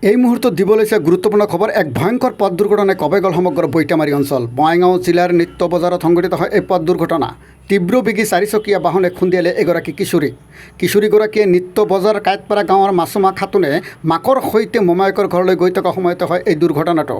এই মুহূৰ্তত দিব লৈছে গুৰুত্বপূৰ্ণ খবৰ। এক ভয়ংকৰ পথ দুৰ্ঘটনাই কবে গ'ল সমগ্ৰ বৈটামাৰী অঞ্চল। বঙাইগাঁও জিলাৰ নিত্য বজাৰত সংঘটিত হয় এই পথ দুৰ্ঘটনা। তীব্ৰ বেগী চাৰিচকীয়া বাহনে খুন্দিয়ালে এগৰাকী কিশোৰীগৰাকীয়ে নিত্য বজাৰ কাঁইটপাৰা গাঁৱৰ মাছুমা খাতুনে মাকৰ সৈতে মোমায়েকৰ ঘৰলৈ গৈ থকা সময়তে হয় এই দুৰ্ঘটনাটো।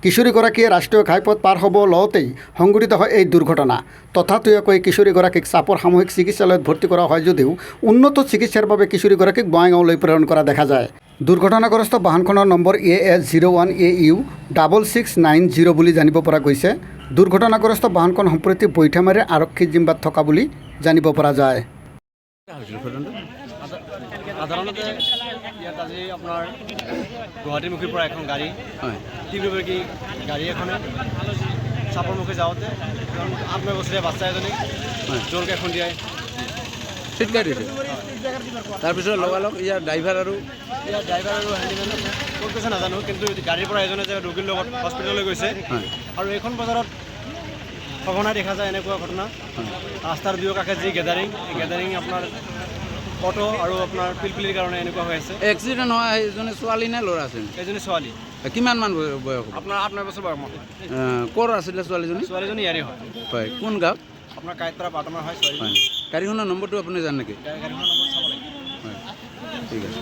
কিশোৰীগৰাকীয়ে ৰাষ্ট্ৰীয় ঘাইপথ পাৰ হ'ব লওঁতেই সংঘটিত হয় এই দুৰ্ঘটনা। তথাপিও কিশোৰীগৰাকীক চাপৰ সামূহিক চিকিৎসালয়ত ভৰ্তি কৰা হয় যদিও উন্নত চিকিৎসাৰ বাবে কিশোৰীগৰাকীক বঙাইগাঁৱলৈ প্ৰেৰণ কৰা দেখা যায়। দুৰ্ঘটনাগ্ৰস্ত বাহনখনৰ নম্বৰ AS01AU 6690 বুলি জানিব পৰা গৈছে। দুৰ্ঘটনাগ্ৰস্ত বাহনখন সম্প্ৰতি বৈঠামাৰীৰ আৰক্ষী জিম্মাত থকা বুলি জানিব পৰা যায়। সাধাৰণতে ইয়াত আজি আপোনাৰ গুৱাহাটীমুখীৰ পৰা এখন গাড়ী তীব্ৰবেগী গাড়ী এখনে চাপৰমুখী যাওঁতে 8-9 বছৰীয়া বাচ্চা এজনীক জোৰকৈ খুন্দিয়াই চিটকাই দিছে। তাৰপিছত লগালগ ইয়াৰ ড্ৰাইভাৰ আৰু হেণ্ডিমেন ক'ত গৈছে নাজানো, কিন্তু গাড়ীৰ পৰা এজনে যে ৰোগীৰ লগত হস্পিটেললৈ গৈছে। আৰু এইখন বজাৰত সঘনাই দেখা যায় এনেকুৱা ঘটনা। ৰাস্তাৰ দুয়ো কাষে যি গেডাৰিং, এই গেডাৰিং আপোনাৰ অটো আৰু আপোনাৰ পিলপিলিৰ কাৰণে এনেকুৱা হৈ আছে। এক্সিডেণ্ট হোৱা এইজনী ছোৱালী নে ল'ৰা আছিল? এইজনী ছোৱালী। কিমান মান বয়স? আপোনাৰ 8-9 বছৰ বয়স। ক'ৰ আছিলে ছোৱালীজনী? ছোৱালীজনী ইয়াৰে হয়। হয়, কোন গাঁও? আপোনাৰ কাঁইটপাৰা পাটমাৰ হয় ছোৱালী। গাড়ীখনৰ নম্বৰটো আপুনি জানে নেকি? গাড়ীখনৰ নম্বৰ চাব লাগিব। হয়, ঠিক আছে।